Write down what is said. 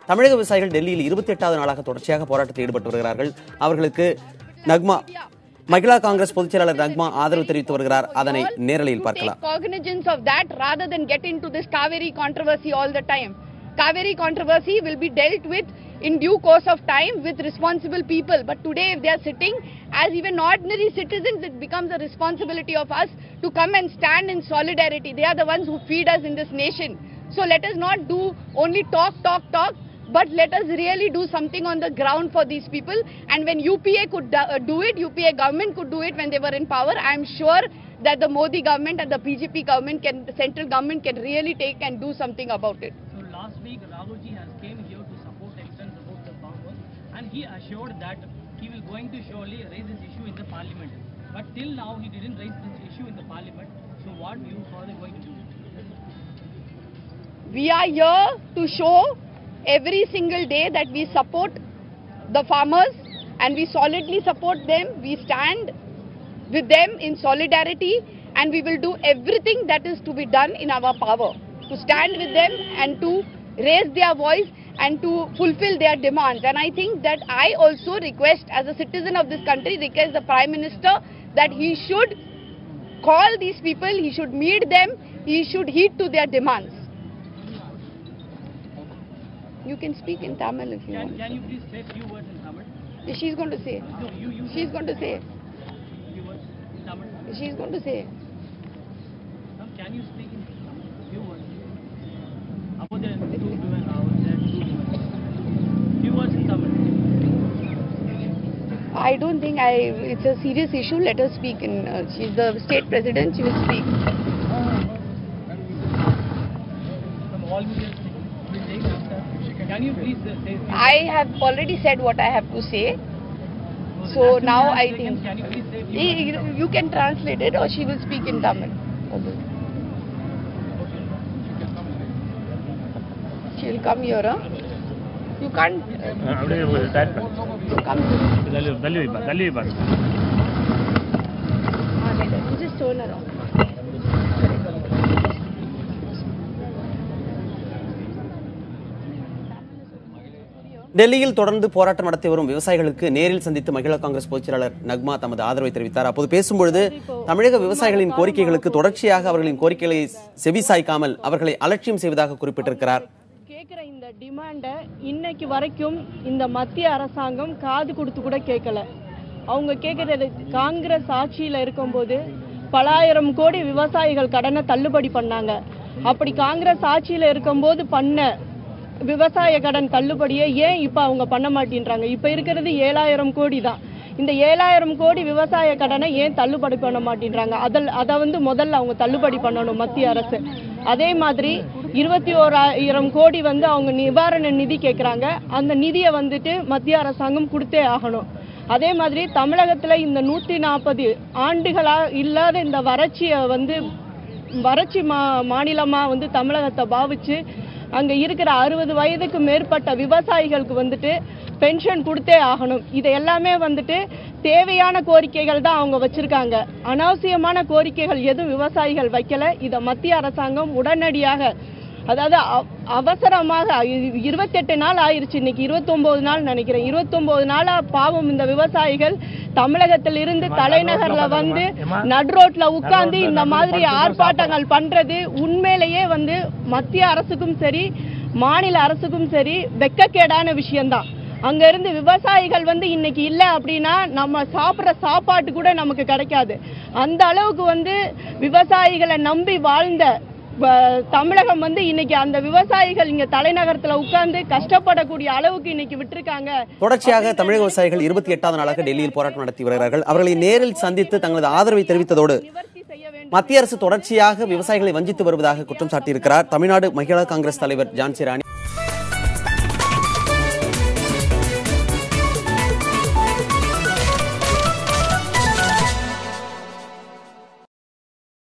தமிழக விவசாயிகள் டெல்லியில் 28வது நாளாக தொடர்ச்சியாக போராட்டத்தில் ஈடுபட்டு வருகிறார்கள். அவர்களுக்கு நக்மா மகிழா காங்கிரஸ் பொதுச் செயலாளர் நக்மா ஆதரவு தெரிவித்து வருகிறார். அதனை நேரலையில் பார்க்கலாம். Cognizance of that rather than get into this Kaveri controversy all the time. Kaveri controversy will be dealt with in due course of time with responsible people. But today if they are sitting as even ordinary citizens, it becomes a responsibility of us to come and stand in solidarity. They are the ones who feed us in this nation. So let us not do only talk, but let us really do something on the ground for these people. And when UPA could do it, UPA government could do it when they were in power, I am sure that the Modi government and the BJP government the central government can really take and do something about it. So last week Rahulji has came here to support and support the farmers, and he assured that he will going to surely raise this issue in the parliament. But till now he didn't raise this issue in the parliament. So what you are going to do? We are here to show every single day that we support the farmers and we solidly support them. We stand with them in solidarity and we will do everything that is to be done in our power to stand with them and to raise their voice and to fulfill their demands. And I think that I also request, as a citizen of this country, request the Prime Minister that he should call these people, he should meet them, he should heed to their demands. You can speak in Tamil if you want. Can you please say a few words in Tamil? She's going to say. No, She's going to say. few words in Tamil. She's going to say. Now, can you speak in Tamil? Few words. About the two women, few words in Tamil. I don't think it's a serious issue. Let her speak in. She's the state president. She will speak. From all media speaking. We'll take after. Can you please say? I have already said what I have to say. So now I think Can you please say? you can translate it or she will speak in Tamil. She'll come here. Huh? You can't. Come. You just turn around. டெல்லியில் தொடர்ந்து போராட்டம் நடத்தி வரும் விவசாயிகளுக்கு நேரில் சந்தித்து மகிழா காங்கிரஸ் பொதுச் செயலாளர் நக்மா தமது ஆதரவை தெரிவித்தார். அப்போது பேசும்பொழுது தமிழக விவசாயிகளின் கோரிக்கைகளுக்கு தொடர்ச்சியாக அவர்களின் கோரிக்கைகளை செவிசாய்க்காமல் அவர்களை அலட்சியம் செய்வதாக குறிப்பிட்டிருக்கிறார். கேட்குற இந்த டிமாண்டை இன்னைக்கு வரைக்கும் இந்த மத்திய அரசாங்கம் காது கொடுத்து கூட கேட்கல. அவங்க கேட்கறது காங்கிரஸ் ஆட்சியில் இருக்கும்போது பலாயிரம் கோடி விவசாயிகள் கடனை தள்ளுபடி பண்ணாங்க. அப்படி காங்கிரஸ் ஆட்சியில் இருக்கும்போது பண்ண விவசாய கடன் தள்ளுபடியை ஏன் இப்போ அவங்க பண்ண மாட்டேன்றாங்க? இப்போ இருக்கிறது 7000 கோடி தான். இந்த 7000 கோடி விவசாய கடனை ஏன் தள்ளுபடி பண்ண மாட்டேன்றாங்க? அதை முதல்ல அவங்க தள்ளுபடி பண்ணணும் மத்திய அரசு. அதே மாதிரி 21,000 கோடி அவங்க நிவாரண நிதி கேட்குறாங்க. அந்த நிதியை மத்திய அரசாங்கம் கொடுத்தே ஆகணும். அதே மாதிரி தமிழகத்தில் இந்த 140 ஆண்டுகளாக இல்லாத இந்த வறட்சியை வறட்சி மாநிலமாக தமிழகத்தை பாவிச்சு அங்கே இருக்கிற 60 வயதுக்கு மேற்பட்ட விவசாயிகளுக்கு பென்ஷன் கொடுத்தே ஆகணும். இது எல்லாமே தேவையான கோரிக்கைகள் தான் அவங்க வச்சிருக்காங்க. அனாவசியமான கோரிக்கைகள் எதுவும் விவசாயிகள் வைக்கல. இதை மத்திய அரசாங்கம் உடனடியாக, அதாவது அவசரமாக 28 நாள் ஆயிருச்சு, இன்னைக்கு 29 நாள் நினைக்கிறேன். 29 நாளா பாவம் இந்த விவசாயிகள் தமிழகத்தில் இருந்து தலைநகர்ல நடுரோட்ல உட்கார்ந்து இந்த மாதிரி ஆர்ப்பாட்டங்கள் பண்றது உண்மையிலேயே மத்திய அரசுக்கும் சரி மாநில அரசுக்கும் சரி வெட்கக்கேடான விஷயம்தான். அங்க இருந்து விவசாயிகள் இன்னைக்கு இல்ல அப்படின்னா நம்ம சாப்பிட்ற சாப்பாட்டு கூட நமக்கு கிடைக்காது. அந்த அளவுக்கு விவசாயிகளை நம்பி வாழ்ந்த தமிழகம் இன்னைக்கு அந்த விவசாயிகள் இங்க தலைநகரத்துல உட்கார்ந்து கஷ்டப்படக்கூடிய அளவுக்கு இன்னைக்கு விட்டுருக்காங்க. தொடர்ச்சியாக தமிழக விவசாயிகள் 28வது நாளாக டெல்லியில் போராட்டம் நடத்தி வருகிறார்கள். அவர்களை நேரில் சந்தித்து தங்களது ஆதரவை தெரிவித்ததோடு மத்திய அரசு தொடர்ச்சியாக விவசாயிகளை வஞ்சித்து வருவதாக குற்றம் சாட்டியிருக்கிறார் தமிழ்நாடு மகிழா காங்கிரஸ் தலைவர் ஜான்சி ராணி.